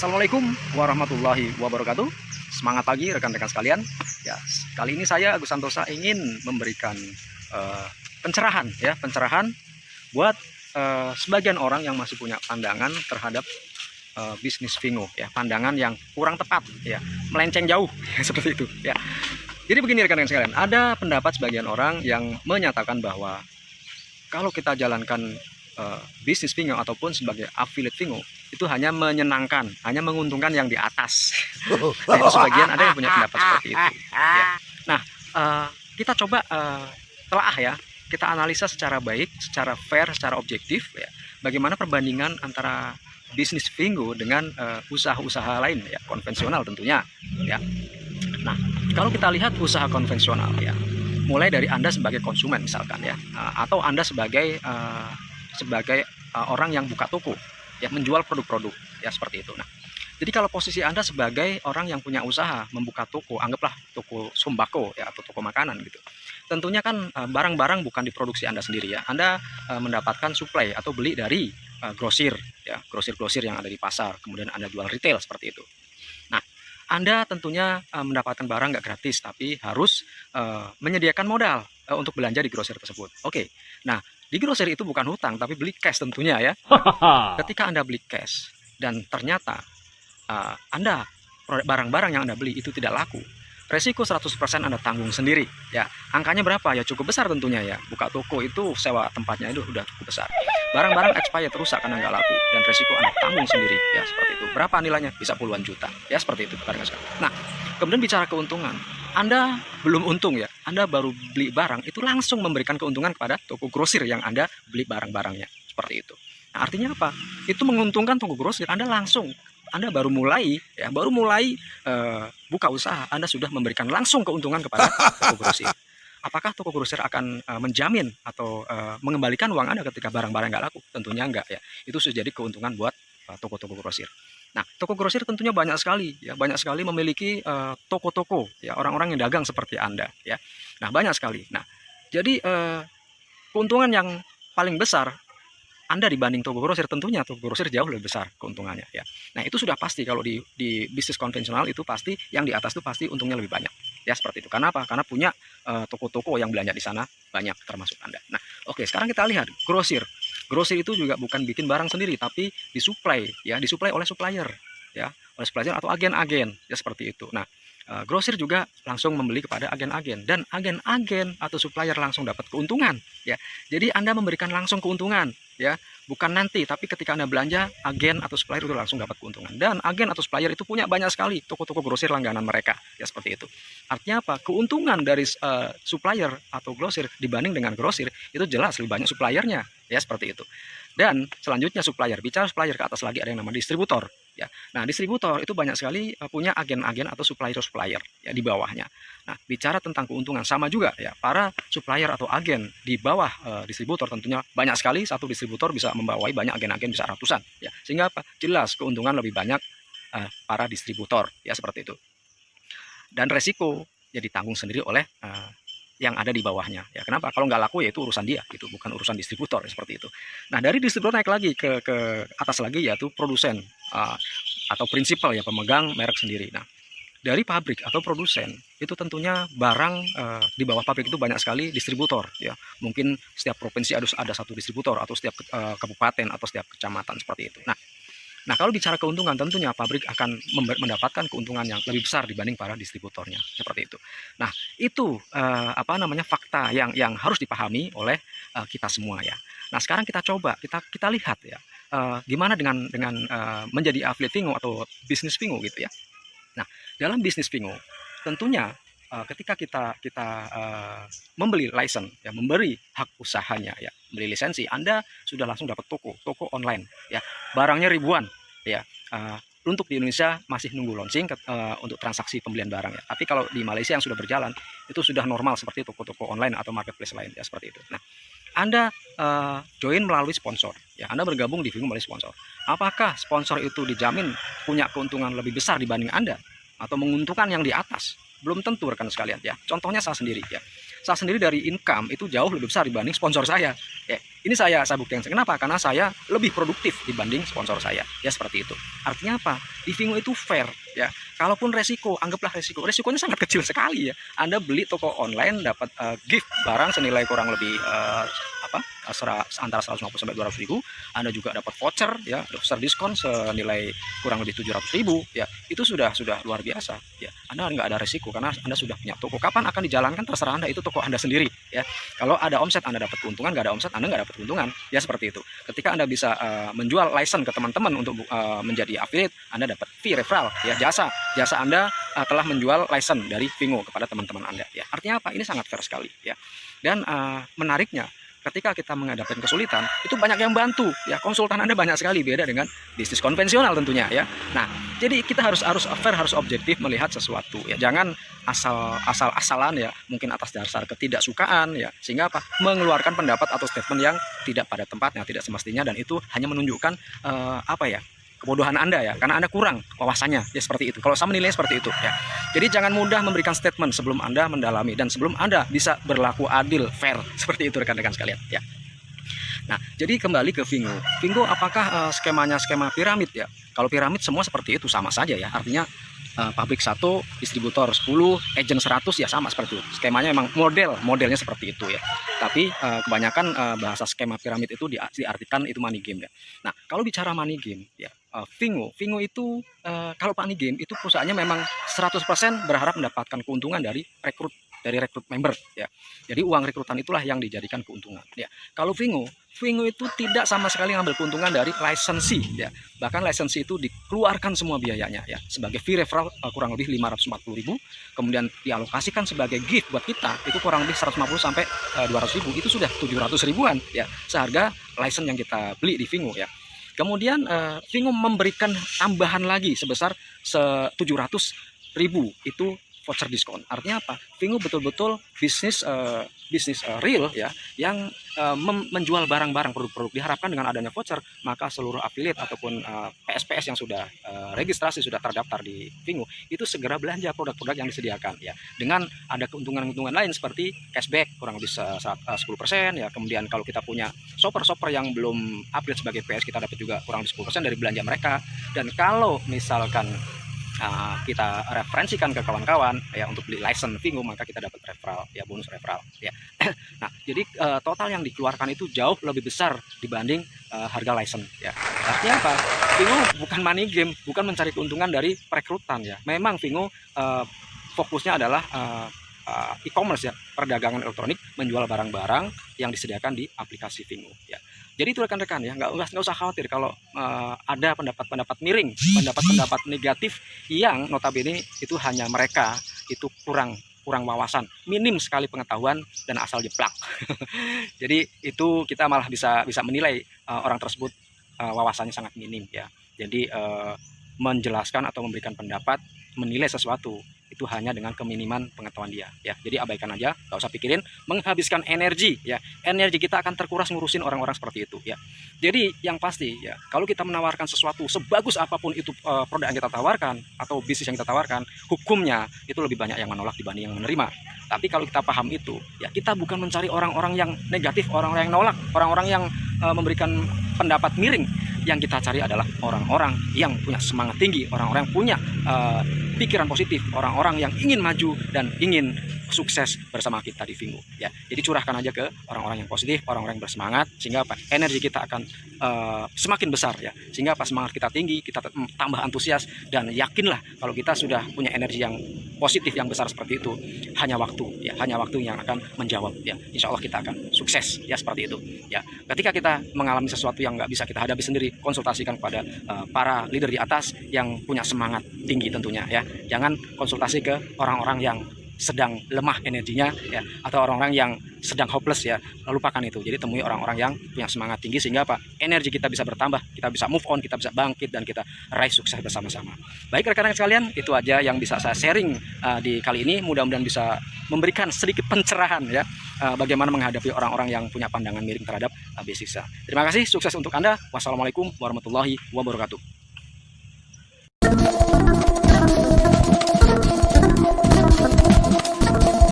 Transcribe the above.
Assalamualaikum warahmatullahi wabarakatuh. Semangat pagi rekan-rekan sekalian. Ya, kali ini saya Agus Santosa ingin memberikan pencerahan buat sebagian orang yang masih punya pandangan terhadap bisnis Vingo, ya, pandangan yang kurang tepat, ya, melenceng jauh seperti itu, ya. Jadi begini rekan-rekan sekalian, ada pendapat sebagian orang yang menyatakan bahwa kalau kita jalankan bisnis Vingo ataupun sebagai affiliate Vingo itu hanya menyenangkan, hanya menguntungkan yang di atas. Nah, itu sebagian ada yang punya pendapat seperti itu, ya. Nah, kita coba telaah, ya, kita analisa secara baik, secara fair, secara objektif, ya, bagaimana perbandingan antara bisnis Vingo dengan usaha-usaha lain, ya, konvensional tentunya, ya. Nah, kalau kita lihat usaha konvensional, ya, mulai dari Anda sebagai konsumen misalkan, ya, atau Anda sebagai orang yang buka toko, ya, menjual produk-produk, ya, seperti itu. Nah, jadi kalau posisi Anda sebagai orang yang punya usaha membuka toko, anggaplah toko sembako, ya, atau toko makanan gitu. Tentunya kan barang-barang bukan diproduksi Anda sendiri, ya. Anda mendapatkan suplai atau beli dari grosir, ya, grosir-grosir yang ada di pasar, kemudian Anda jual retail seperti itu. Nah, Anda tentunya mendapatkan barang nggak gratis, tapi harus menyediakan modal untuk belanja di grosir tersebut. Oke, nah, di grosir itu bukan hutang, tapi beli cash tentunya, ya. Ketika Anda beli cash dan ternyata Anda barang-barang yang Anda beli itu tidak laku, resiko 100% Anda tanggung sendiri, ya. Angkanya berapa? Ya cukup besar tentunya, ya. Buka toko itu sewa tempatnya itu udah cukup besar. Barang-barang expired rusak karena nggak laku dan resiko Anda tanggung sendiri, ya, seperti itu. Berapa nilainya? Bisa puluhan juta, ya, seperti itu. Nah, kemudian bicara keuntungan, Anda belum untung, ya. Anda baru beli barang itu langsung memberikan keuntungan kepada toko grosir yang Anda beli barang-barangnya, seperti itu. Nah, artinya apa? Itu menguntungkan toko grosir. Anda baru mulai, ya, buka usaha, Anda sudah memberikan langsung keuntungan kepada toko grosir. Apakah toko grosir akan menjamin atau mengembalikan uang Anda ketika barang-barang nggak laku? Tentunya enggak, ya. Itu sudah jadi keuntungan buat toko-toko grosir. Nah, toko grosir tentunya banyak sekali, ya, banyak sekali memiliki toko-toko, ya, orang-orang yang dagang seperti Anda, ya. Nah, banyak sekali. Nah, jadi keuntungan yang paling besar Anda dibanding toko grosir, tentunya toko grosir jauh lebih besar keuntungannya, ya. Nah, itu sudah pasti kalau di bisnis konvensional itu pasti yang di atas itu pasti untungnya lebih banyak, ya, seperti itu. Karena apa? Karena punya toko-toko yang belanja di sana banyak, termasuk Anda. Nah, oke, sekarang kita lihat grosir. Grosir itu juga bukan bikin barang sendiri, tapi disuplai, ya, disuplai oleh supplier, ya, oleh supplier atau agen-agen, ya, seperti itu. Nah, grosir juga langsung membeli kepada agen-agen dan agen-agen atau supplier langsung dapat keuntungan, ya. Jadi Anda memberikan langsung keuntungan, ya, bukan nanti, tapi ketika Anda belanja, agen atau supplier itu langsung dapat keuntungan. Dan agen atau supplier itu punya banyak sekali toko-toko grosir langganan mereka, ya, seperti itu. Artinya apa? Keuntungan dari supplier atau grosir dibanding dengan grosir itu jelas lebih banyak suppliernya, ya, seperti itu. Dan selanjutnya supplier, bicara supplier ke atas lagi ada yang namanya distributor, ya. Nah, distributor itu banyak sekali punya agen-agen atau supplier, ya, di bawahnya. Nah, bicara tentang keuntungan sama juga, ya, para supplier atau agen di bawah distributor tentunya banyak sekali. Satu distributor bisa membawai banyak agen-agen, bisa ratusan, ya. Sehingga apa? Jelas keuntungan lebih banyak para distributor, ya, seperti itu. Dan resiko ya ditanggung sendiri oleh yang ada di bawahnya, ya. Kenapa? Kalau nggak laku ya itu urusan dia, itu bukan urusan distributor, ya, seperti itu. Nah, dari distributor naik lagi ke atas lagi, yaitu produsen atau prinsipal, ya, pemegang merek sendiri. Nah, dari pabrik atau produsen itu tentunya barang di bawah pabrik itu banyak sekali distributor, ya. Mungkin setiap provinsi ada satu distributor atau setiap kabupaten atau setiap kecamatan seperti itu. Nah, kalau bicara keuntungan, tentunya pabrik akan mendapatkan keuntungan yang lebih besar dibanding para distributornya, seperti itu. Nah, itu fakta yang harus dipahami oleh kita semua, ya. Nah, sekarang kita coba kita lihat, ya, gimana dengan menjadi affiliate Vingo atau bisnis Vingo, gitu, ya. Nah, dalam bisnis Vingo, tentunya ketika kita membeli license, ya, memberi hak usahanya, ya, beli lisensi, Anda sudah langsung dapat toko online, ya, barangnya ribuan, ya. Untuk di Indonesia masih nunggu launching untuk transaksi pembelian barang, ya. Tapi kalau di Malaysia yang sudah berjalan itu sudah normal seperti toko-toko online atau marketplace lain, ya, seperti itu. Nah, Anda join melalui sponsor, ya, Anda bergabung di Vingo melalui sponsor. Apakah sponsor itu dijamin punya keuntungan lebih besar dibanding Anda atau menguntungkan yang di atas? Belum tentu, rekan sekalian, ya. Contohnya saya sendiri, ya. Saya sendiri dari income itu jauh lebih besar dibanding sponsor saya, ya. Ini saya buktikan. Kenapa? Karena saya lebih produktif dibanding sponsor saya. Ya seperti itu. Artinya apa? Di Vingo itu fair ya. Kalaupun resiko, anggaplah resikonya sangat kecil sekali ya. Anda beli toko online dapat gift barang senilai kurang lebih antara 150 sampai 200 ribu. Anda juga dapat voucher ya, voucher diskon senilai kurang lebih 700 ribu ya. Itu sudah luar biasa ya. Anda nggak ada resiko karena Anda sudah punya toko. Kapan akan dijalankan terserah Anda, itu toko Anda sendiri ya. Kalau ada omset Anda dapat keuntungan, nggak ada omset Anda nggak dapat keuntungan ya, seperti itu. Ketika Anda bisa menjual license ke teman-teman untuk menjadi affiliate, Anda dapat fee referral ya, jasa Anda telah menjual license dari Vingo kepada teman-teman Anda ya. Artinya apa? Ini sangat fair sekali ya. Dan menariknya, ketika kita menghadapi kesulitan, itu banyak yang bantu ya. Konsultan Anda banyak sekali, beda dengan bisnis konvensional tentunya ya. Nah, jadi kita harus fair, harus objektif melihat sesuatu ya. Jangan asal-asalan ya, mungkin atas dasar ketidaksukaan ya, sehingga apa? Mengeluarkan pendapat atau statement yang tidak pada tempatnya, tidak semestinya, dan itu hanya menunjukkan kebodohan Anda ya, karena Anda kurang wawasannya ya, seperti itu. Kalau saya menilai seperti itu ya. Jadi jangan mudah memberikan statement sebelum Anda mendalami dan sebelum Anda bisa berlaku adil, fair, seperti itu rekan-rekan sekalian ya. Nah, jadi kembali ke Vingo. Vingo apakah skemanya skema piramid ya? Kalau piramid semua seperti itu sama saja ya. Artinya pabrik 1, distributor 10, agent 100 ya, sama seperti itu. Skemanya memang modelnya seperti itu ya. Tapi kebanyakan bahasa skema piramid itu diartikan itu money game ya. Nah, kalau bicara money game ya, Vingo itu kalau money game itu perusahaannya memang 100% berharap mendapatkan keuntungan dari rekrut member ya. Jadi uang rekrutan itulah yang dijadikan keuntungan ya. Kalau Vingo itu tidak sama sekali ngambil keuntungan dari lisensi ya. Bahkan lisensi itu dikeluarkan semua biayanya ya. Sebagai fee referral kurang lebih 540 ribu, kemudian dialokasikan sebagai gift buat kita itu kurang lebih 150 sampai 200 ribu. Itu sudah 700 ribuan ya, seharga license yang kita beli di Vingo ya. Kemudian Vingo memberikan tambahan lagi sebesar 700 ribu itu voucher diskon. Artinya apa? Vingo betul-betul bisnis real ya, yang menjual barang-barang, produk-produk. Diharapkan dengan adanya voucher, maka seluruh affiliate ataupun PSPS yang sudah registrasi, sudah terdaftar di Vingo, itu segera belanja produk-produk yang disediakan ya. Dengan ada keuntungan-keuntungan lain seperti cashback kurang lebih 10% ya. Kemudian kalau kita punya shopper yang belum upgrade sebagai PS, kita dapat juga kurang lebih 10% dari belanja mereka. Dan kalau misalkan kita referensikan ke kawan-kawan ya untuk beli license Vingo, maka kita dapat referral ya, bonus referral ya. Nah, jadi total yang dikeluarkan itu jauh lebih besar dibanding harga license ya. Artinya apa? Vingo bukan money game, bukan mencari keuntungan dari perekrutan ya. Memang Vingo fokusnya adalah e-commerce ya, perdagangan elektronik, menjual barang-barang yang disediakan di aplikasi Vingo ya. Jadi itu rekan-rekan ya, nggak usah khawatir kalau ada pendapat-pendapat miring, pendapat-pendapat negatif yang notabene itu hanya mereka itu kurang wawasan, minim sekali pengetahuan dan asal jeplak. Jadi itu kita malah bisa menilai orang tersebut wawasannya sangat minim ya. Jadi menjelaskan atau memberikan pendapat, menilai sesuatu itu hanya dengan keminiman pengetahuan dia ya. Jadi abaikan aja, nggak usah pikirin, menghabiskan energi ya. Energi kita akan terkuras ngurusin orang-orang seperti itu ya. Jadi yang pasti ya, kalau kita menawarkan sesuatu sebagus apapun itu produk yang kita tawarkan atau bisnis yang kita tawarkan, hukumnya itu lebih banyak yang menolak dibanding yang menerima. Tapi kalau kita paham itu ya, kita bukan mencari orang-orang yang negatif, orang-orang yang nolak, orang-orang yang memberikan pendapat miring. Yang kita cari adalah orang-orang yang punya semangat tinggi, orang-orang yang punya pikiran positif, orang-orang yang ingin maju dan ingin sukses bersama kita di Vingo ya. Jadi curahkan aja ke orang-orang yang positif, orang-orang yang bersemangat, sehingga apa? Energi kita akan semakin besar ya. Sehingga pas semangat kita tinggi, kita tambah antusias, dan yakinlah kalau kita sudah punya energi yang positif yang besar seperti itu, hanya waktu ya, hanya waktu yang akan menjawab ya. Insya Allah kita akan sukses ya, seperti itu ya. Ketika kita mengalami sesuatu yang nggak bisa kita hadapi sendiri, konsultasikan kepada para leader di atas yang punya semangat tinggi tentunya ya. Jangan konsultasi ke orang-orang yang sedang lemah energinya ya, atau orang-orang yang sedang hopeless ya, lupakan itu. Jadi temui orang-orang yang punya semangat tinggi, sehingga apa? Energi kita bisa bertambah, kita bisa move on, kita bisa bangkit, dan kita raih sukses bersama-sama. Baik rekan-rekan sekalian, itu aja yang bisa saya sharing di kali ini. Mudah-mudahan bisa memberikan sedikit pencerahan ya, bagaimana menghadapi orang-orang yang punya pandangan miring terhadap bisnis. Terima kasih, sukses untuk Anda. Wassalamualaikum warahmatullahi wabarakatuh.